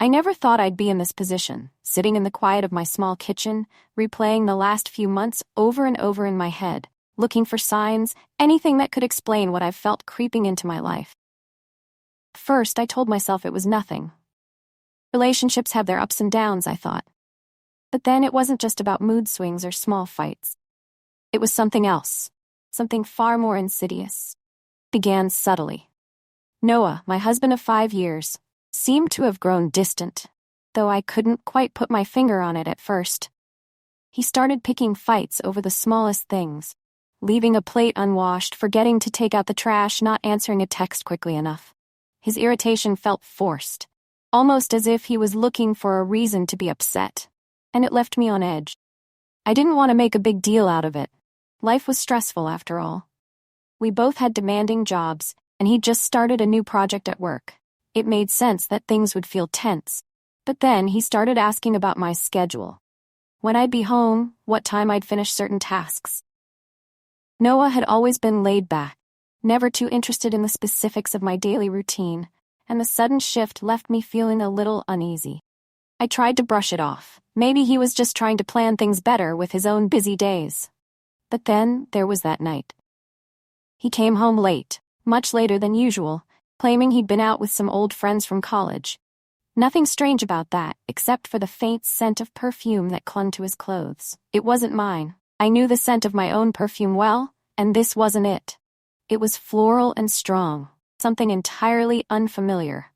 I never thought I'd be in this position, sitting in the quiet of my small kitchen, replaying the last few months over and over in my head, looking for signs, anything that could explain what I've felt creeping into my life. First, I told myself it was nothing. Relationships have their ups and downs, I thought. But then it wasn't just about mood swings or small fights. It was something else, something far more insidious. Began subtly. Noah, my husband of 5 years, seemed to have grown distant, though I couldn't quite put my finger on it at first. He started picking fights over the smallest things, leaving a plate unwashed, forgetting to take out the trash, not answering a text quickly enough. His irritation felt forced, almost as if he was looking for a reason to be upset, and it left me on edge. I didn't want to make a big deal out of it. Life was stressful after all. We both had demanding jobs, and he'd just started a new project at work. It made sense that things would feel tense. But then he started asking about my schedule. When I'd be home, what time I'd finish certain tasks. Noah had always been laid back, never too interested in the specifics of my daily routine, and the sudden shift left me feeling a little uneasy. I tried to brush it off. Maybe he was just trying to plan things better with his own busy days. But then there was that night. He came home late, much later than usual, claiming he'd been out with some old friends from college. Nothing strange about that, except for the faint scent of perfume that clung to his clothes. It wasn't mine. I knew the scent of my own perfume well, and this wasn't it. It was floral and strong, something entirely unfamiliar.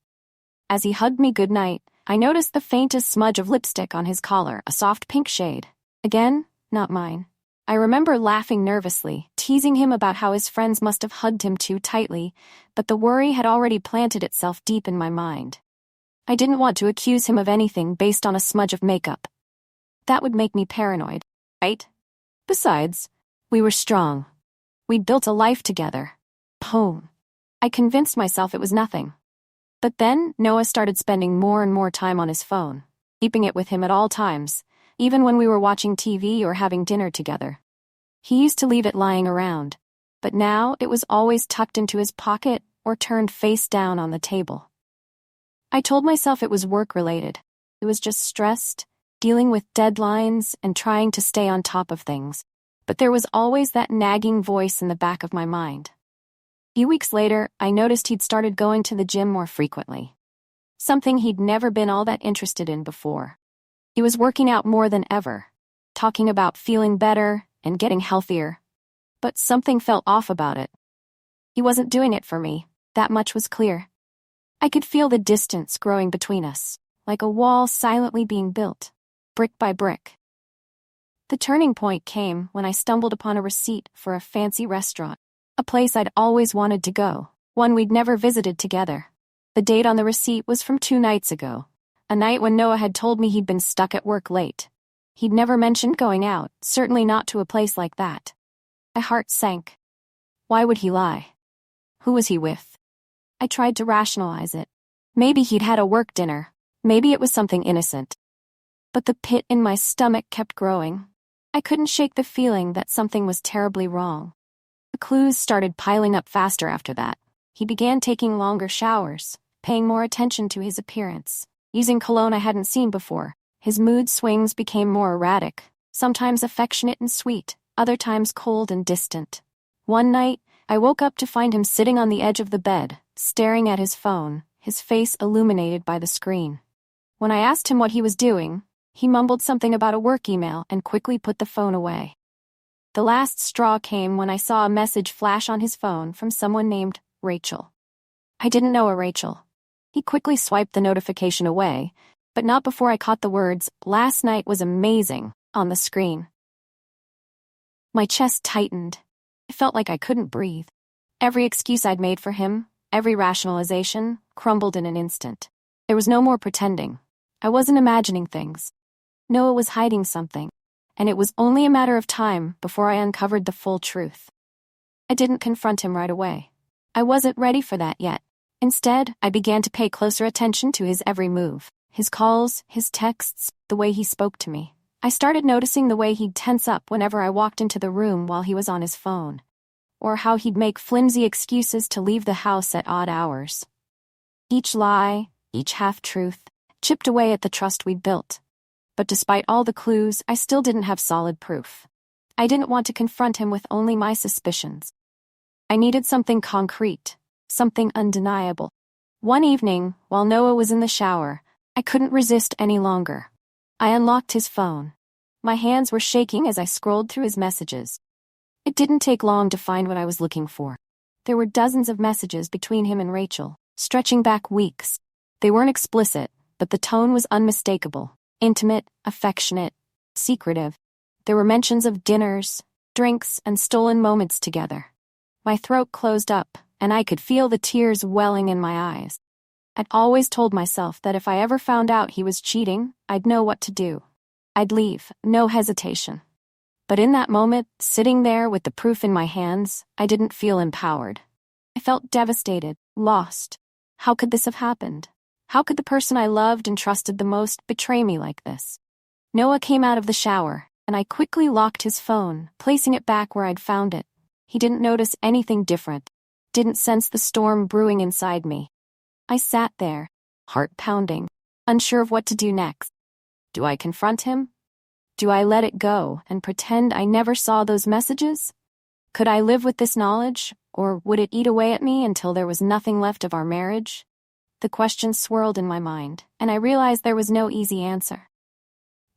As he hugged me goodnight, I noticed the faintest smudge of lipstick on his collar, a soft pink shade. Again, not mine. I remember laughing nervously, teasing him about how his friends must have hugged him too tightly, but the worry had already planted itself deep in my mind. I didn't want to accuse him of anything based on a smudge of makeup. That would make me paranoid, right? Besides, we were strong. We'd built a life together. Home. I convinced myself it was nothing. But then Noah started spending more and more time on his phone, keeping it with him at all times, even when we were watching TV or having dinner together. He used to leave it lying around, but now it was always tucked into his pocket or turned face down on the table. I told myself it was work-related. It was just stressed, dealing with deadlines and trying to stay on top of things. But there was always that nagging voice in the back of my mind. A few weeks later, I noticed he'd started going to the gym more frequently. Something he'd never been all that interested in before. He was working out more than ever, talking about feeling better and getting healthier. But something felt off about it. He wasn't doing it for me, that much was clear. I could feel the distance growing between us, like a wall silently being built, brick by brick. The turning point came when I stumbled upon a receipt for a fancy restaurant, a place I'd always wanted to go, one we'd never visited together. The date on the receipt was from 2 nights ago, a night when Noah had told me he'd been stuck at work late. He'd never mentioned going out, certainly not to a place like that. My heart sank. Why would he lie? Who was he with? I tried to rationalize it. Maybe he'd had a work dinner. Maybe it was something innocent. But the pit in my stomach kept growing. I couldn't shake the feeling that something was terribly wrong. The clues started piling up faster after that. He began taking longer showers, paying more attention to his appearance, using cologne I hadn't seen before. His mood swings became more erratic, sometimes affectionate and sweet, other times cold and distant. One night, I woke up to find him sitting on the edge of the bed, staring at his phone, his face illuminated by the screen. When I asked him what he was doing, he mumbled something about a work email and quickly put the phone away. The last straw came when I saw a message flash on his phone from someone named Rachel. I didn't know a Rachel. He quickly swiped the notification away, but not before I caught the words, "Last night was amazing," on the screen. My chest tightened. I felt like I couldn't breathe. Every excuse I'd made for him, every rationalization, crumbled in an instant. There was no more pretending. I wasn't imagining things. Noah was hiding something, and it was only a matter of time before I uncovered the full truth. I didn't confront him right away. I wasn't ready for that yet. Instead, I began to pay closer attention to his every move. His calls, his texts, the way he spoke to me. I started noticing the way he'd tense up whenever I walked into the room while he was on his phone, or how he'd make flimsy excuses to leave the house at odd hours. Each lie, each half-truth, chipped away at the trust we'd built. But despite all the clues, I still didn't have solid proof. I didn't want to confront him with only my suspicions. I needed something concrete, something undeniable. One evening, while Noah was in the shower, I couldn't resist any longer. I unlocked his phone. My hands were shaking as I scrolled through his messages. It didn't take long to find what I was looking for. There were dozens of messages between him and Rachel, stretching back weeks. They weren't explicit, but the tone was unmistakable. Intimate, affectionate, secretive. There were mentions of dinners, drinks, and stolen moments together. My throat closed up, and I could feel the tears welling in my eyes. I'd always told myself that if I ever found out he was cheating, I'd know what to do. I'd leave, no hesitation. But in that moment, sitting there with the proof in my hands, I didn't feel empowered. I felt devastated, lost. How could this have happened? How could the person I loved and trusted the most betray me like this? Noah came out of the shower, and I quickly locked his phone, placing it back where I'd found it. He didn't notice anything different, didn't sense the storm brewing inside me. I sat there, heart pounding, unsure of what to do next. Do I confront him? Do I let it go and pretend I never saw those messages? Could I live with this knowledge, or would it eat away at me until there was nothing left of our marriage? The questions swirled in my mind, and I realized there was no easy answer.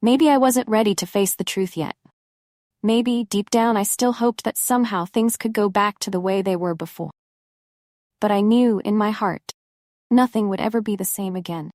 Maybe I wasn't ready to face the truth yet. Maybe, deep down, I still hoped that somehow things could go back to the way they were before. But I knew, in my heart, nothing would ever be the same again.